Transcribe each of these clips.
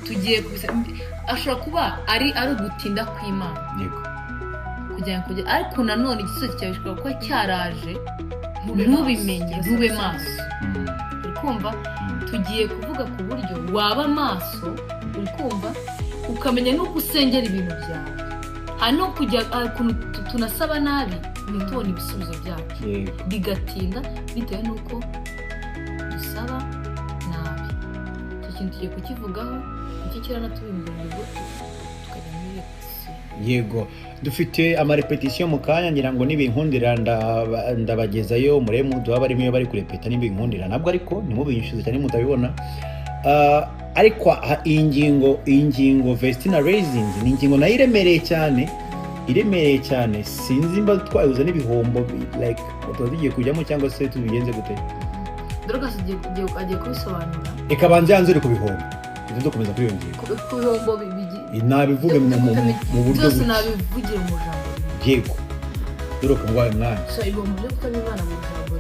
tugiye ashobora kuba ari ugutinda kw'Imana yego kujya ariko nanone igisubizo cyawe gishobora kuba cyaraje ntubimenye ntube maso uri kumva tugiye kuvuga ku buryo waba maso uri kumva ukamenya no gusengera ibintu byawe hano kujya tunasaba nabi ntitubone ibisubizo byacu bigatinda bitewe n'uko dusaba nabi icyo kintu tugiye kukivugaho iki kiranatubimbura ngo tukajya muri repetition yego dufite amarepetition mu kanya ngira ngo nibinkundira ndabagezayo muremu duha barimo iyo bari kurepeta nibinkundira nabwo ariko nimubinyishuze cyane mutabibona ariko ingingo Vestine raising ni ingingo nayo iremereye cyane sinzi mba twayuza n'ibihombo like tugiye kujyamo cyangwa se tubigenze gute Dorcas agiye kubisobanura reka banze yanze ku bihombo ibyo dukomeza kuri iyo ngingo ku bihombo nabivuge mu buryo byose nabivugira mu jambo yego Dorcas ngwaye mwana so ibihombo byo kutabimana mu jambo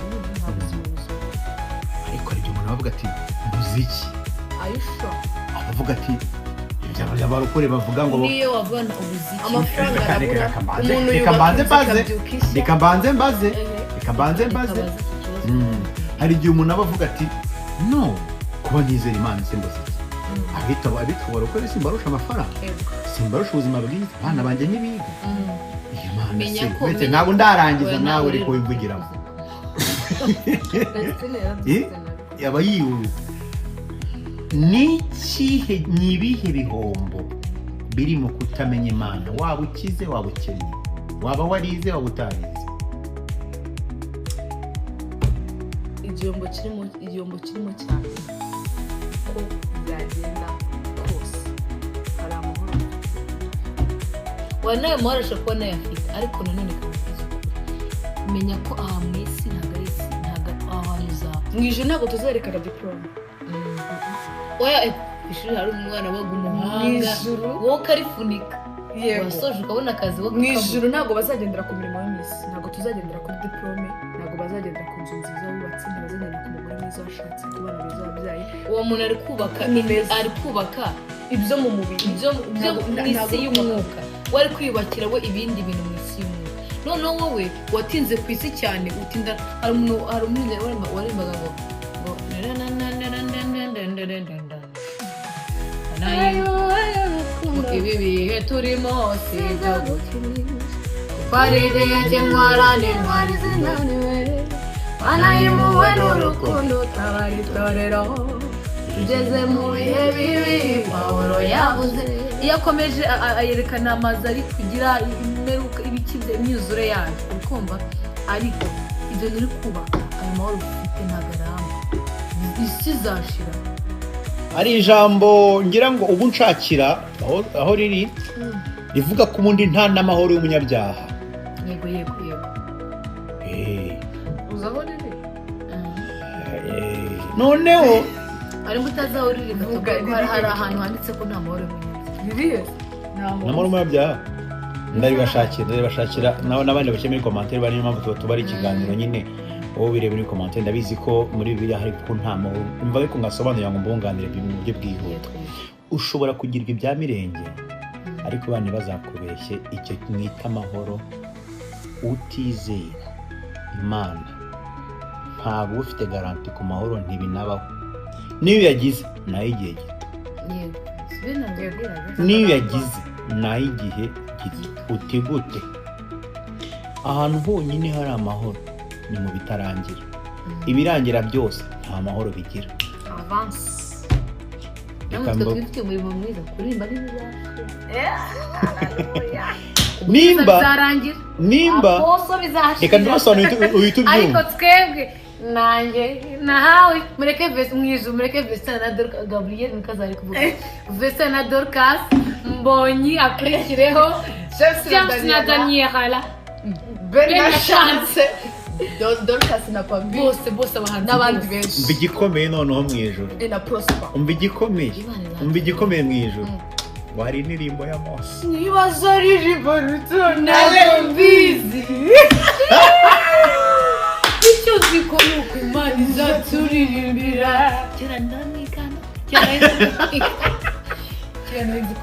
ariko ari byo umuntu avuga ati muziki ayisho avuga ati abarokore bavuga ngo niyo wavana ubuziki amafaranga reka mbanze mbaze hari igihe umuntu aba avuga ati no kuba nizera Imana simbosiki abitwa barokore simbarusha amafaranga simbarusha ubuzima bwiza abana banjye nibiga Imana se ntabwo ndarangiza nawe ariko wivugiramo yaba yiwe nibihe bihombo biri mu kutamenya Imana waba ukize waba ukennye waba warize waba utarize igihombo kirimo cyane ko byagenda kose hari amahoro wanayo muharisha kuba nayo afite ariko nanone menya ko aha mu isi ntabwo ari isi ntabwo ahantu uzaba mu ijoro ntabwo tuzerekana diplome oya ishuri hari umwana waga umuhanga wowe ukarifunika wasoje ukabona akazi mu ijoro ntabwo bazagendera ku mirimo y'imisi ntabwo tuzagendera kuri diplome ntabwo bazagendera ku nzu nziza wubatse ntibazagendera ku mugore mwiza washatse ku bana beza wabyaye uwo muntu ari kubaka ibyo mu mubiri ibyo mu isi y'umwuka we ari kwiyubakira we ibindi bintu mu isi y'umwuka noneho wowe watinze ku isi cyane utinda hari umuntu warimbaga ngo ibi bihe turimo si ibyo gukinisha kubarire yajye ntwarane ntwari zinaniwe banayimuwe n'urukundo utabayitorero tugeze mu bihe bibi Pawulo yavuze iyo akomeje ayerekana amazi ari kugira imeruka ibikibye imyuzure yayo ukumva ariko ibyo uri kubaka ayo mahoro ufite ntagaramba isi izashira ari ijambo ngira ngo ubu nshakira aho riri rivuga ko ubundi nta n'amahoro y'umunyabyaha yego uzaho riri noneho ariko utazaho riri hari ahantu handitse ko nta mahoro y'umunyabyaha nta mahoro y'umunyabyaha ndaribashakira n'abandi bake muri commentaire bari impamvu tubari ikiganiro nyine wowe bireba muri commentaire ndabizi ko muri Bibiliya hari ko nta mahoro umva ariko ngasobanurira ngo mbunganire mu buryo bwihuta ushobora kugirwa ibya mirenge ariko bane bazakubeshye icyo mwita amahoro utizera Imana ntabwo ufite garanti ku mahoro ntibinabaho niyo yagize nayo igihe niyo yagize nayo igihe utegute ahantu honyine hari amahoro ni mu bitarangira ibirangira byose nta mahoro bigira avance namutwe twifite umurimo mwiza kurimba nimba reka ndabasobanurira uhita ubyumva ariko twebwe nanjye nahawe mureke Vestine na Dorcas Gabriel mukazari kuvuga Vestine na Dorcas mbonyi akurikireho James na Daniela belle chance Dorcas na Pambi bose abahanzi n'abandi benshi bigikomeye noneho mu ijoro na Prosper umbigikomeye mu ijoro wari indirimbo ya Mose nibaza aririmbo rutona mbizi icyo ziko nuko Imana izaturirimbira kera ndamikana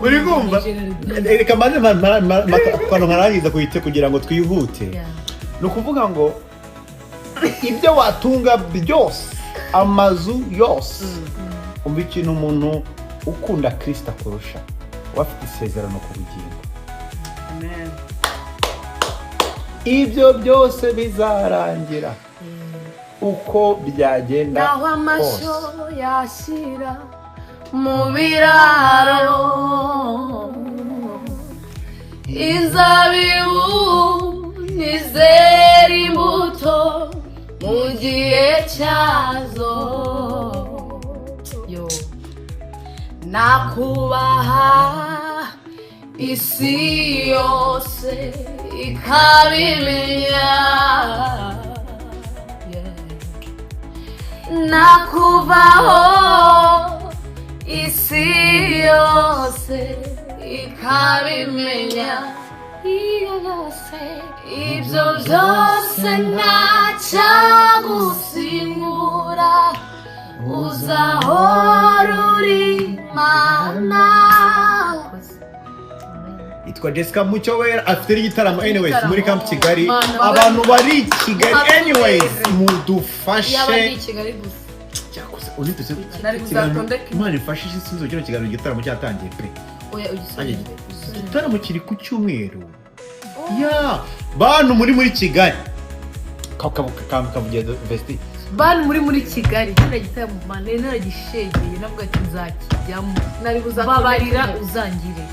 uri kumva reka maze kwano nkarangiza kuhite kugira ngo twihute ni ukuvuga ngo ibyo watunga byose amazu yose umva ikintu umuntu ukunda Kristo akurusha wafite isezerano ku bugingo Amen. ibyo byose bizarangira uko byagenda naho amasho yashira mu biraro inzabibu nizera imbuto mu gihe cyazo yo nakubaha isi yose ikabimenya nakubaho isi yose ikabimenya ibyo byose ntacyagusimbura uzahora uri Mana. Itwa Jessica Mucyo wera afite igitaramo anyways muri Camp Kigali abantu bari Kigali anyways mudufashe yabari Kigali gusa cyakoze unitse Nari kuzatondeka Imana ifashije sinzo kino kiganiro igitaramo cyatangiye pe oya ugisubije igitaramo kiri ku cyumweru ya bantu muri Kigali kavugiye Vestine bantu muri Kigali kino gitaramo Mana naragishegeye navuga ati nzakijyamo nari buzababarira uzangire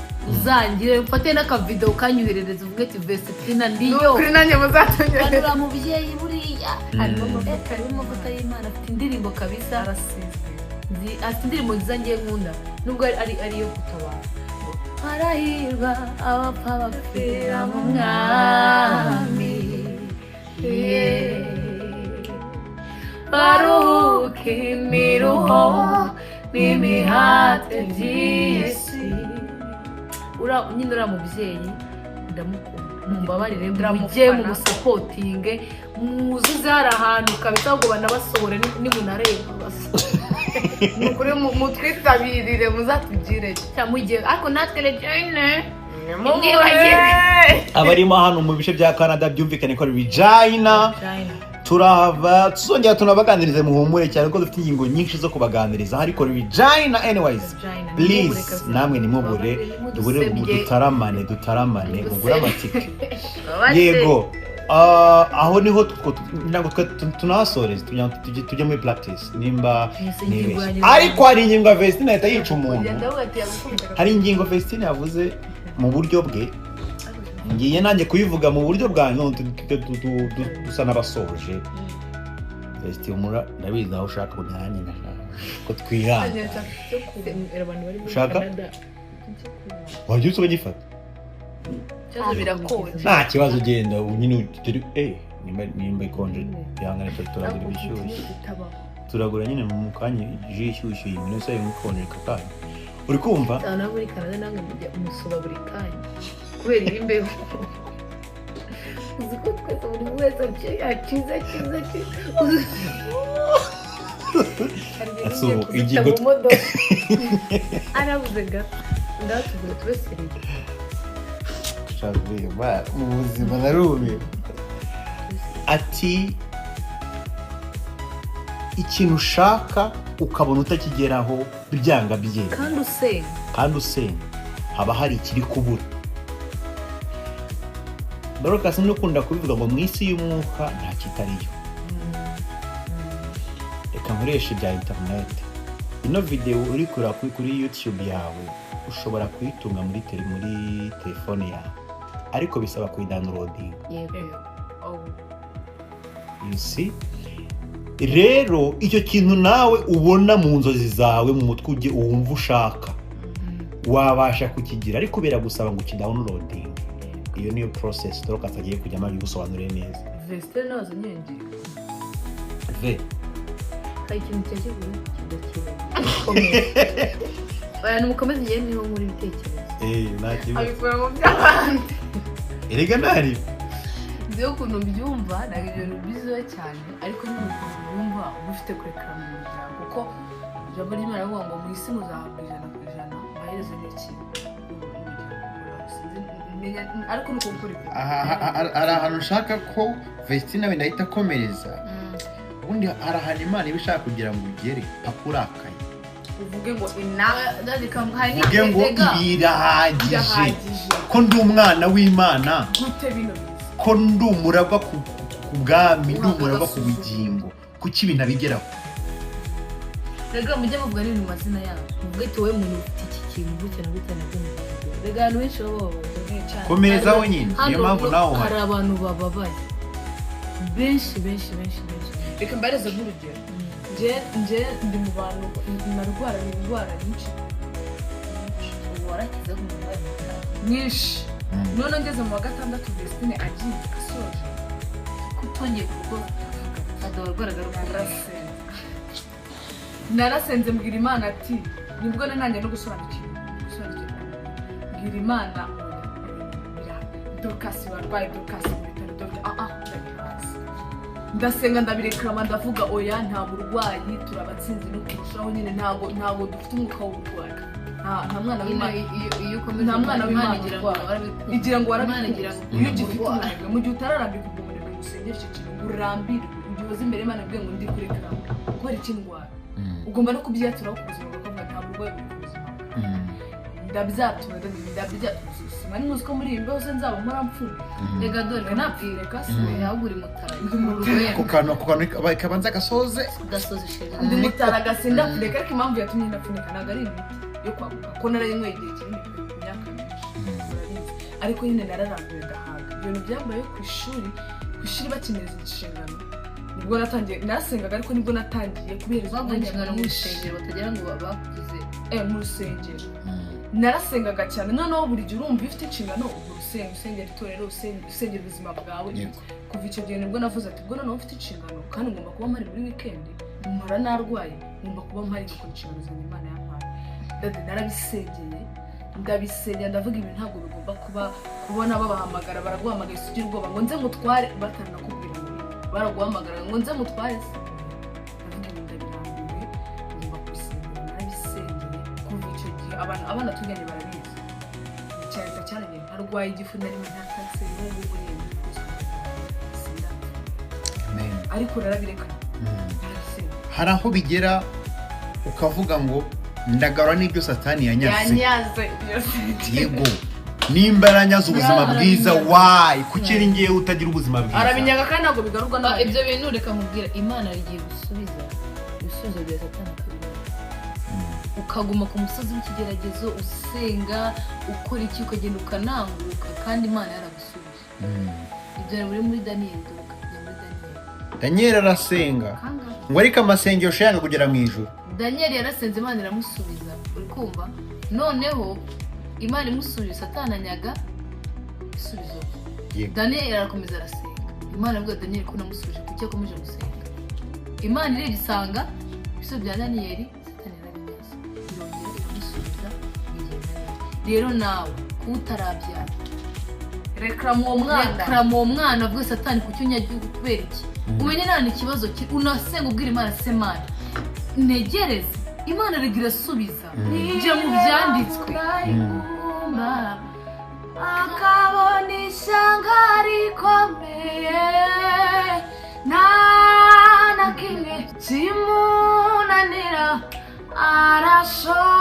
ufate n'akavideo kanyuherereza uvuge ati Vestine ndiyo kuri nanjye muzatongera banura mubyeyi buriya harimo amavuta y'Imana afite indirimbo kabisa afite indirimbo nziza ngiye nkunda nubwo ari yo gutabara arahirwa abapfa bapfira mu mwami baruhuke imiruho n'imihate by'isi nyine uriya mubyeyi ndamukunda mumbabarire mujye mu musapotinge mwuzuze hari ahantu kabisa ahubwo banabasohore nimunareba mukuri mutwitabirire muzatugire mugiye ariko natwe rejine abarimo hano mu bice bya Canada byumvikane ko ari Regina turahava tuzongera tunabaganirize muhumure cyane ko dufite ingingo nyinshi zo kubaganiriza ariko Regina anyways please namwe nimubure dutaramane mugura amatike yego aho niho tunasoreze tujye muri practice nimba nibeshye ariko hari ingingo Vestine ahita yica umuntu hari ingingo Vestine yavuze mu buryo bwe ngiye nanjye kuyivuga mu buryo bwanyu dusa n'abasoje Vestine umura ndabizi aho ushaka kunyanya ko twihana ushaka wajya usaba gifata nta kibazo ugenda nyine nimba ikonje ihangane turagura ibishyushye turagura nyine mu kanya ji ishyushye iyi minota ikonje kakanya uri kumva cyane muri Canada nange mujya umusuba buri kanya kubera iyi mbeho uzi ko twese buri wese yakiza so igigo arabuze gato ndatubura tubesereye shavuye mu buzima narumiye ati ikintu ushaka ukabona utakigeraho byanga byera kandi usenga haba hari ikiri kubura Dorcas n'ukunda kubivuga ngo mu isi y'umwuka nta kitariyo reka nkoreshe bya internet ino video uri kuri YouTube yawe ushobora kuyitunga muri telefone yawe ariko bisaba kuyidownloading you see rero icyo kintu nawe ubona mu nzozi zawe mu mutwe ujye uwumva ushaka wabasha kukigira ariko biragusaba ngo ukidownloading iyo niyo process Dorcas agiye kujyamo gusobanurira neza Vestine nazo nyengi hari ikintu cyagiye kidakira abantu mukomeze ngiye niho muri bitekerezo nta kibazo abikora mu by'abandi erega ntari byo kuntu byumva nari ibintu bizoe cyane ariko nyine byumva ufite kurekana mu muryango kuko ijambo ry'Imana rivuga ngo mu isi muzahabwa 100% mbahereze n'iki ariko nuko ukuri hari ahantu ushaka ko Vestine wenda ahita akomereza ubundi hari ahantu Imana iba ishaka kugira ngo ugere pakurakaye uvuge ngo uvuge ngo birahagije ko ndi umwana w'Imana gute bino ko ndi umuragwa ku bwami ndi umuragwa ku bugingo kuki ibintu abigeraho rega mujye muvuga ni mu mazina yabo muvuge ati wowe muntu ufite iki kintu gutya na gutya na gutya rega abantu benshi baba komerezaho nyine niyo mpamvu nawe hari abantu bababaye benshi reka mbareze nk'urugero nje ndi mu bantu narwara indwara nyinshi ubu warakize nk'umurwayi nyinshi none ngeze mu wa gatandatu Vestine agiye asoje kutongeye kuko adawarwaraga narasenze mbwira Imana ati nibwo nanjye no gusobanukirwa mbwira Imana Dorcas barwaye Dorcas ndasenga ndabirekrama ndavuga oya nta burwayi turabatsinze no kurushaho nyine ntago dufite umwuka w'uburwayi nta mwana w'Imana iyo ukomeza nta mwana w'Imana igira ngo warabigira iyo ugifite umunebwe mu gihe utararambika ubwo munebwe gusengera icyo kintu urambirwe ugiye uza imbere y'Imana ubwe ngo ndi kurekrama gukora iki ndwara ugomba no kubyaturaho ku buzima bwawe nta burwayi buri ku buzima ndabyatura simani muzi ko muri iyi mbeho se nzaba mpora mpfuye rega dore napfire kasi yawe uri mutara ku kantu kabanza gasoze ndi mutara gasinda kureka ariko impamvu yatumye ndapfunika ntabwo ari imiti yo kwaguka ko narayinyweye igihe kinini ku myaka myinshi ariko nyine nararambuye ndahaga ibintu byambaye ku ishuri bakineza inshingano nibwo natangiye nasengaga ariko nibwo natangiye kubera izo inshingano mu rusengero batagira ngo bakugize mu rusengero narasengaga cyane noneho buri gihe urumva ifite inshingano usengera itorero usengera ubuzima bwawe kuva icyo gihe nibwo navuze ati ubwo noneho ufite inshingano kandi ngomba kuba mpari muri weekend mpora narwaye ngomba kuba mpari gukora inshingano zanjye Imana yampaye narabisengeye ndabisengera ndavuga ibintu ntabwo bigomba kubona babahamagara baraguhamagaye usugira ubwoba ngo nze ngutware bataranakubwira ngo baraguhamagara ngo nze ngutware se ndavuga ibintu ndabirambiwe ngomba kubisengera narabisengeye kuva icyo gihe abana tuganye barabizi cyane ntarwaye igifu narimo nta kanseri n'ubu nyine ariko narabireka hari aho bigera ukavuga ngo ndagarura n'ibyo satani yanyaze yego nimba yaranyaze ubuzima bwiza wayi kuki ari ngiye utagira ubuzima bwiza arabinyaga kandi ntabwo bigarurwa na ibyo bintu reka nkubwira Imana rigiye gusubiza ibisubizo bya satani ukaguma ku musozi w'ikigeragezo usenga ukora iki ukagenda ukananguka kandi Imana yaragusubije ibyo biri muri Daniel arasenga ngo ariko amasengesho yanga kugera mu ijuru Daniel yarasenze Imana iramusubiza uri kumva noneho Imana imusubije satani anyaga isubizo Daniel arakomeza arasenga Imana avuga Daniel ko namusubije kuki akomeje gusenga Imana irisanga ibisubizo bya Daniel rero nawe kutarabyara rekramo umwana avuga satani kuki unyagiye kubera iki umenye nani ikibazo unasenga ubwira Imana semana negereze Imana rigira subiza njye mu byanditswe akabona ishyanga rikomeye nta kimwe kimunanira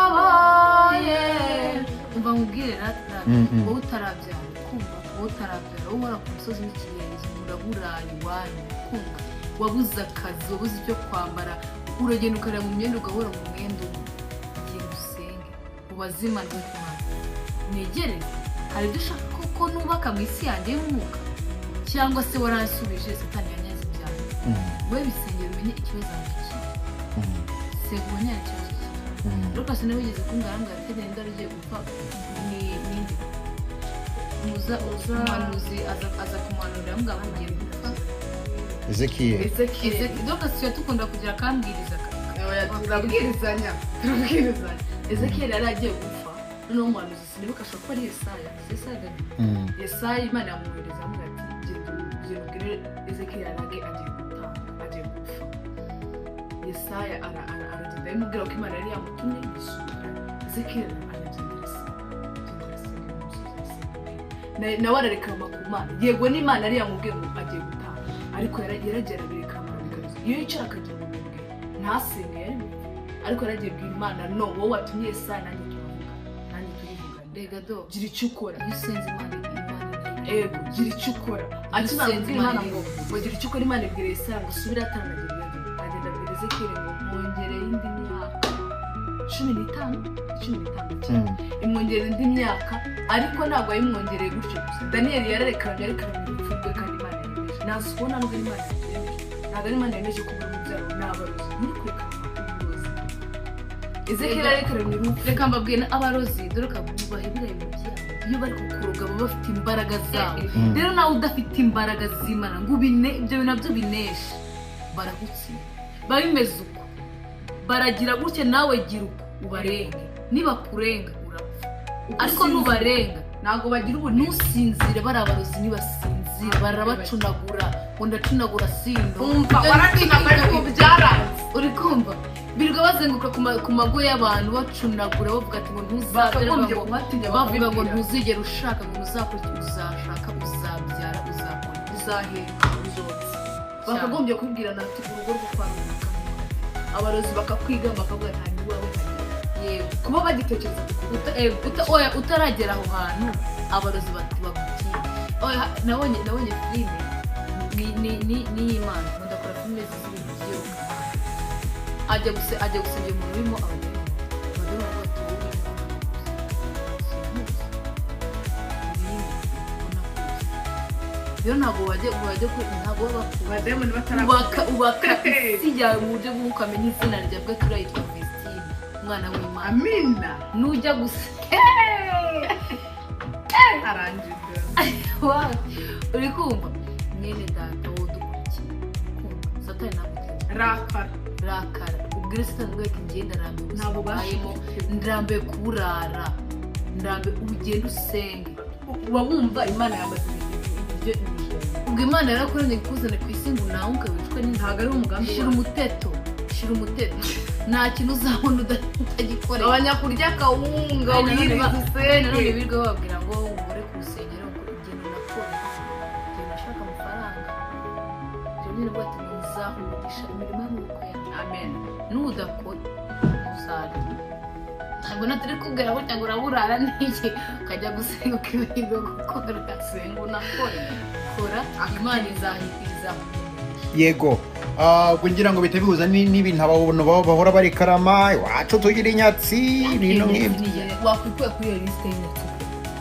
arashoboye umva nkubwire rata wowe utarabyara kumva wowe utarabyara wowe uhora ku musozi w'ikirenzo uraburaye iwanyu kumva wabuze akazi wabuze icyo kwambara uragenda ukareba mu myenda ugahora mu mwenda umwe genda usenge ubazima ndw'Imana negereze hari ibyo ushaka ko nubaka mu isi yanjye y'umwuka cyangwa se waransubije satani yanyaze ibyawe wowe bisengera umenye ikibazo ngiki senga umenye ikibazo Dorcas nawe wigeze kungarangara teganya ndari ugiye gupfa ni nindi umuhanuzi aza kumanurira mbwa mugiye gupfa Ezekiel Dorcas yatukunda kugira akambwiriza turabwirizanya Ezekiel yari agiye gupfa noneho umuhanuzi sinibuka ashobora ko ari Yesaya Imana yamwohereza amuga ati genda ubwire Ezekiel agiye gupfa Yesaya aragenda yamubwira ko Imana yari yamutumye Ezekiel aragenda nawe ararekama ku Mana yego n'Imana ari yamubwiye ngo agiye gutaha ariko yaragera birekama bikaza iyo yicara akagira mu bwe ntasenge yari ariko yaragiye bwira Imana no wowe watumye sa nanjye turivuga ndega do gira icyo ukora yusenze Imana ego gira icyo ukora akibanze Imana ngo gira icyo ukora Imana ibwire Yesaya ngo subira atanagera agenda abwira Ezekiyeli ngo mwongere indi myaka 15 imwongerera indi myaka ariko ntabwo yimwongereye gutyo gusa Daniel yararekamye ariko urupfu rwe kandi Imana yemeje nasubona nubwo Imana yemeje ntabwo Imana yemeje kubura umubyaro n'abarozi muri kureka uburozi Ezekiyeli yarekamye urupfu reka mbabwire abarozi dore ko bahebira ibintu byabo iyo bari kukuruga baba bafite imbaraga zabo rero nawe udafite imbaraga z'Imana ngo ibyo bintu nabyo binesha baragutsinda babimeze uko baragira gutya nawe gira uko ubarenge niba kurenga urapfa ariko nubarenga ntago bagira ubu nusinzire barabarozi nibasinzire barabacunagura ndacunagura sindo umva baracunagura ariko byaranze uri kumva birirwa bazenguka ku mago y'abantu bacunagura bavuga ati ngo ntuzabere bavuga ngo ntuzigere ushaka ngo uzakurikira uzashaka uzabyara uzakora uzaheka uzotse bakagombye kubwirana ati urugo rwo kwa runaka abarozi bakakwiga bakavuga nta niwawe yego kuba bagitekereza oya utaragera aho hantu abarozi bagutiye oya nabonye filime ni Imana ndakora filime z'ibintu by'iyoga ajya gusengera umuntu urimo abageni batuye rero ntabwo bajya ntabwo bademoni batarabaka ubaka isi yawe mu buryo bwo ukamenya izina rya bwe turayitwa Vestine umwana w'Imana amina nujya gusa arangije uri kumva mwene data wo dukurikiye Satani ntabwo rakara ubwire Satani ngo reka ngenda rambe ntabwo bayimo ndrambe kuburara ndrambe ugenda usenge uba wumva Imana yamaze ubwo Imana yarakuranye kuzana ku isi ngo nawe ukabicwe ntabwo ari umugambi shira umuteto nta kintu uzabona utagikorera abanyakurya kawunga wirirwa usenge birirwa babwira ngo ugore ku rusengero ngo ugende nakora ugende ashaka amafaranga ibyo nyine bwati ngo uzahurisha imirimo y'amaboko yawe amen n'udakora uzarya ntabwo natari kubwira ngo cyangwa uraburara n'iki ukajya gusenga ukibagirwa gukora senga unakore kora Imana izahipiriza yego kugira ngo bite bihuza n'ibintu abantu bahora bari karama iwacu tugira inyatsi ibintu nk'ibyo wakwikuye kuri iyo lisite y'inyatsi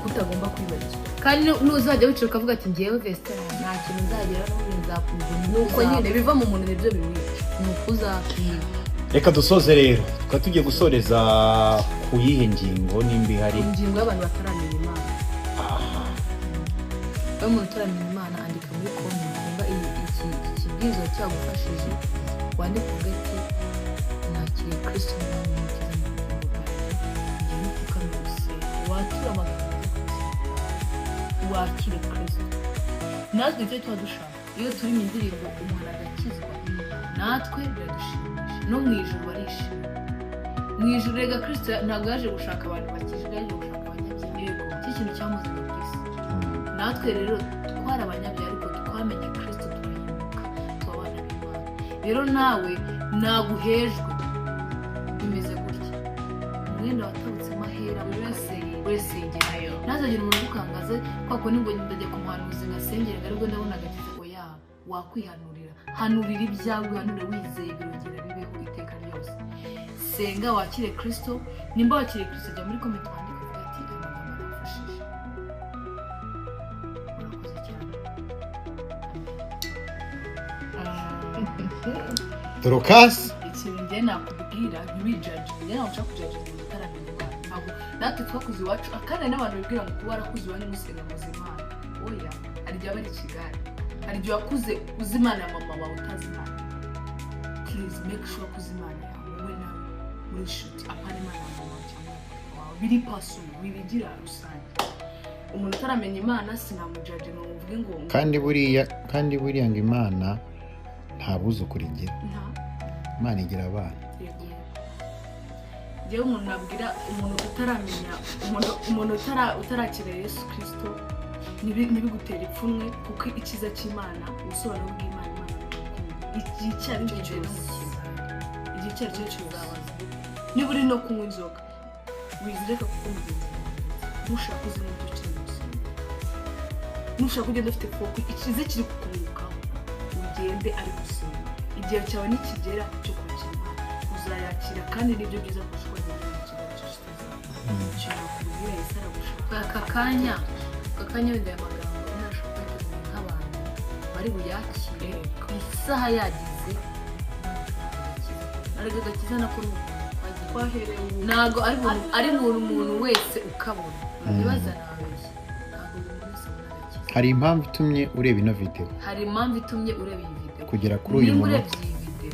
utagomba kwibagirwa kandi n'uzajya wicara ukavuga ati ngewe Vestine nta kintu nzagera n'ubundi nzakuzana nuko nyine biva mu muntu nibyo bimwica ni uko uzakwiga reka dusoze rero tukaba tugiye gusoreza ku yihe ngingo nimba ihari ingingo y'abantu bataramenya Imana iyo umuntu utaramenya Imana andika muri komenti nimba ikibwirizwa cyagufashije wandika ugati nakiriye Kristo n'Imana n'umukiza n'ubugingo bwawe igihe n'upfukamye gusenga watura amagambo wakire Kristo natwe icyo tuba dushaka iyo turi mu ndirimbo umuntu agakizwa natwe biradushimisha no mu ijuru barishima mu ijuru rega Kristo ntabwo yaje gushaka abantu bakijwe yaje gushaka abanyabyaha yego iki kintu cyamuzanye ku isi natwe rero twari abanyabyaha ariko twamenye Kristo turahinduka tubabana n'Imana rero nawe naguhejwe bimeze gutya umwenda watabutsemo ahera wese yegerayo ntazagire umuntu ugukangaze kwa ko ningo ndajya ku muhanuzi ngasengera ariko ndabona agakiza ngo ya wakwihanurira hanurira ibyawe hanurira wizeye birongera bibeho iteka ryose senga wakire Kristo nimba wakire Kristo jya muri comment wandike uvuga ati amagambo arafashije urakoze cyane Dorcas ikintu njye nakubwira ntiwijudge njye ntabwo nshaka kujudge umuntu utaramenya Imana ntabwo natwe twakuze iwacu kandi n'abantu bibwira ngo kuba warakuze iwanyu musenga muzi Imana oya hari igihe aba ari Kigali hari igihe wakuze uzi Imana ya mama wawe utazi Imana please make sure kuzi Imana yawe wowe nawe muri inshuti apana Imana ya mama cyangwa wawe biri personal wibigira rusange umuntu utaramenya Imana sinamujudge ngo mvuge ngo kandi buriya ngo Imana nta buzukuru igira Imana igira abana njyewe umuntu nabwira umuntu utaramenya umuntu utarakira Yesu Kristo ntibigutera ipfunwe kuko ikiza cy'Imana ubusobanuro bw'Imana igihe cyari cyo cyose igihe cyari cyo cyuzabaza niba uri no kunywa inzoga wizireka kuko mugenzi ntushaka kuzira ibyo cyose ntushaka kugenda ufite foko ikize kiri kukurukaho ugende ari gusenga igihe cyawe nikigera cyo kwakira Imana uzayakira kandi nibyo byiza kushwa n'ibyo cyose cyangwa kubwira Yesu aragushaka akakanya wenda amagambo ntashobora kugira nk'abantu bari buyakire isaha yagize ariko gakiza nakuri twaherewe ntago ari umuntu wese ukabona ibibaza nawe ntago buri wese abona hari impamvu itumye ureba ino video hari impamvu itumye ureba iyi video kugera kuri uyu muntu urebye iyi video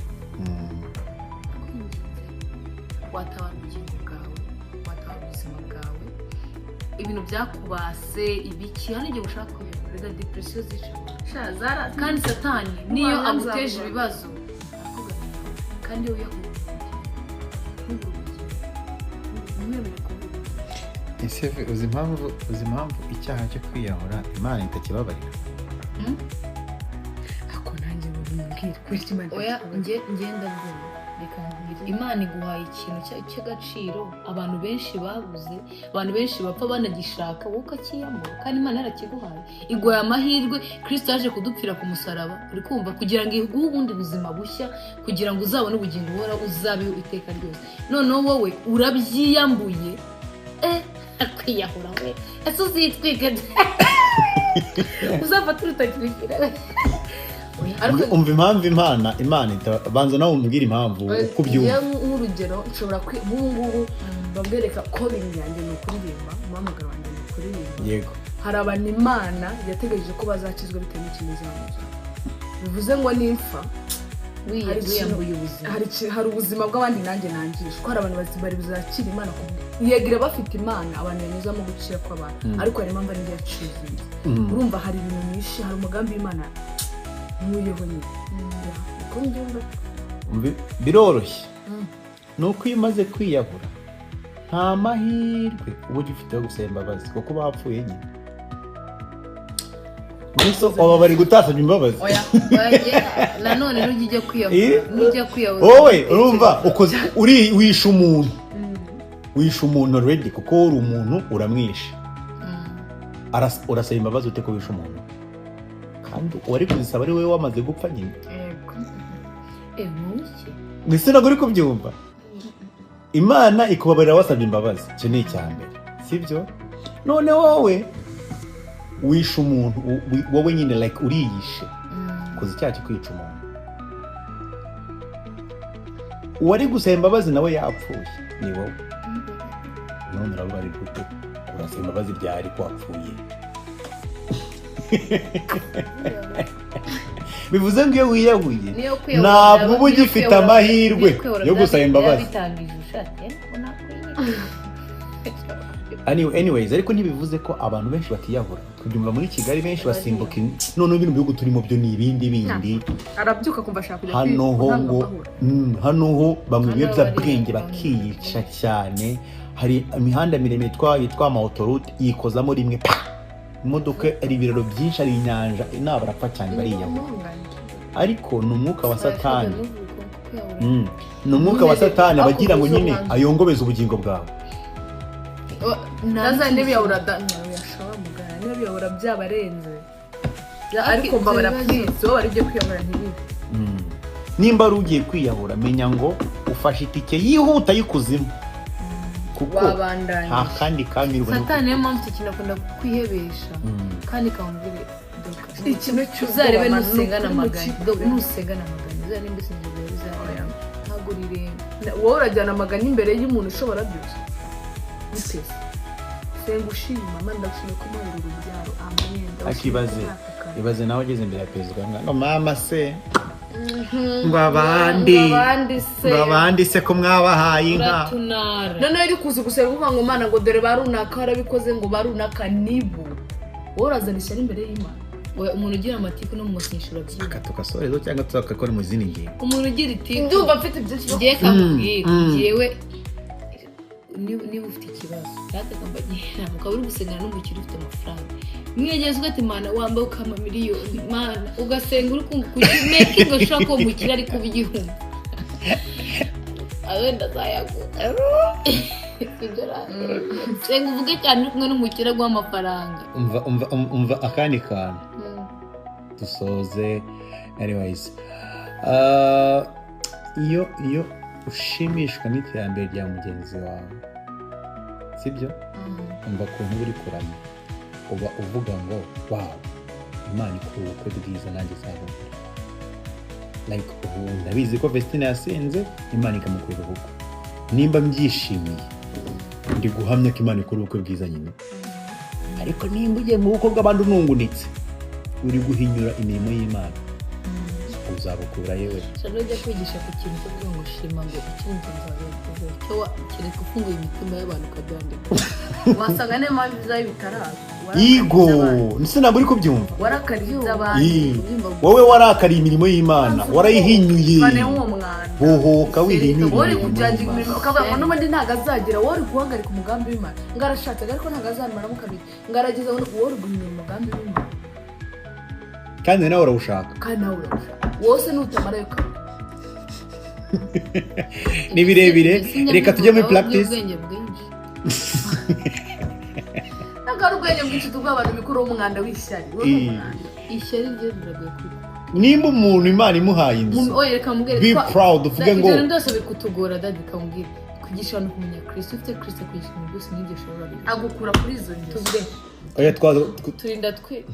watabara ubugingo bwawe watabara ubuzima bwawe ibintu byakubase ibiki hano igihe ushaka kwiga depression zica kandi satani niyo aguteje ibibazo kandi iyo ese uzi impamvu icyaha cyo kwiyahura Imana itakibabarira ako nanjye mbwira kuri Imana oya ngenda mbona reka nkubwire Imana iguhaye ikintu cy'agaciro abantu benshi babuze abantu benshi bapfa banagishaka wowe ukakiyamura kandi Imana yarakiguhaye iguhaye amahirwe Kristo yaje kudupfira ku musaraba uri kumva kugira ngo iguhe ubundi buzima bushya kugira ngo uzabone ubugingo buhora uzabeho iteka ryose noneho wowe urabyiyambuye kwiyahura we ese uzitwika uzafata urutakirikira umva impamvu Imana banza nawe umbwira impamvu uko ubyumva nk'urugero nshobora nk'ubu babwereka ko binyange ni ukuririmba umuhamagaro wanjye ni ukuririmba yego hari abantu Imana yategereje ko bazakizwa bitewe n'ikintu zamuza bivuze ngo nimfa wiyambuye ubuzima hari ubuzima bw'abandi nanjye nangishwa hari abantu bari buzakira Imana yegira bafite Imana abantu banyuzamo gukira kw'abantu ariko hari impamvu ari yacize urumva hari ibintu nyinshi hari umugambi w'Imana nkuyeho nyine uko mbyumva biroroshye nuko iyo umaze kwiyahura nta mahirwe uba ugifite yo gusaba imbabazi kuko bapfuye nyine niso aba bari gutasanya imbabazi oya nanone nujya kwiyahura wowe urumva ukoze wishe umuntu already kuko uri umuntu uramwishe urasaba imbabazi ute ko wishe umuntu kandi wari kuzisaba ari wowe wamaze gupfa nyine mbese ntabwo uri kubyumva Imana ikubabarira wasabye imbabazi icyo ni icya mbere sibyo none wowe wishe umuntu wowe nyine like uriyishe ukoze icyaha cyo kwica umuntu uwari gusaba imbabazi nawe yapfuye ni wowe none urabari gute urasaba imbabazi byari ko wapfuye bivuze ngo iyo wiyahuye ntabwo uba ugifite amahirwe yo gusaba imbabazi anyways ariko ntibivuze ko abantu benshi batiyahura kubyumva muri Kigali benshi basimbuka none ibintu bihugu turimo byo ni ibindi arabyuka kumva ashaka kujya hano ho bamwe ibiyobyabwenge bakiyica cyane hari imihanda miremire yitwa autoroute yikozamo rimwe imodoka ari ibiraro byinshi ari inyanja inaba barapfa cyane bariyahura ariko ni umwuka wa satani ni umwuka wa satani bagira ngo nyine ayongobeze ubugingo bwawe naza n'ibiyahura yashaba mugana n'ibiyahura byabarenze ariko mbabara please wowe ari byo kwiyahura ntibibe nimba ari ugiye kwiyahura menya ngo ufashe itike yihuta y'ikuzimu kuko nta kandi kamirwa satani niyo mpamvu tukinakunda kwihebesha kandi kamubwire ikintu uzarebe nusengana amagana uzarebe mbese njye bizarebe ntabwo riremba wowe urajyana amagana imbere y'umuntu ushobora byose bitese senga ushima Imana ndashimye ko mwari urubyaro amen ibaze nawe ugeze imbere ya perezida ngo mama se ngo abandi se ko mwabahaye inka noneho iri kuza gusenga uvuga ngo Mana ngo dore barunaka barabikoze ngo barunaka nibo wowe urazana ishyari imbere y'Imana umuntu ugira amatiku no mumusishura byinshi tugasorezo cyangwa tugakora mu zindi ngingo umuntu ugira iti ndumva mfite byinshi ngiye kamubwira ngewe niba ufite ikibazo yatagambagirira ukaba uri gusengana n'umukire ufite amafaranga mwegeze ugati Mana wambaye ukama miliyoni Mana ugasenga uri kumenya ngo ushaka ko umukire ari kuba igihumbi abenda zayaguha senga uvuge cyane uri kumwe n'umukire w'amafaranga umva akandi kantu dusoze anyways iyo ushimishwa n'iterambere rya mugenzi wawe sibyo umva ukuntu uri kurama uba uvuga ngo wow Imana ikora ubukwe bwiza nanjye nzabona like ubu ndabizi ko Vestine yasenze Imana ikamukorera ubukwe nimba mbyishimiye ndi guhamya ko Imana ikora ubukwe bwiza nyine ariko nimba ugiye mu bukwe bw'abandi unungunitse uri guhinyura imirimo y'Imana uzabukura yewe Shanojya kwigisha ku kintu cyo kuvuga ngo shima ngo ikintu nzabe cyo kereka ufunguye imitima y'abantu kabyandika wasanga ne mpamvu zayo bitaraza Igo nise ntabwo uri kubyumva warakariza abandi wowe warakariye imirimo y'Imana warayihinyuye bane uwo mwana hohoka wihinyuye wari kujyaje imirimo ukavuga ngo n'ubundi ntago azagira wari guhagarika umugambi w'Imana ngarashatse ariko ntago azamara mu kabiri ngarageza wari guhinyura umugambi w'Imana kandi nawe urawushaka wose nutamarayo kabiri ni birebire reka tujye muri practice nagara ubwenge bwinshi tubw'abantu bikuru umwanda w'ishyari ishyari rye biragoye kuri nimba umuntu Imana imuhaye inzu be proud uvuge ngo ibyo ndose bikutugora dadi kamubwira kwigisha abantu kumenya Kristo ufite Kristo kwishyura byose n'ibyo ushobora agukura kuri izo ngeso oya turinda twe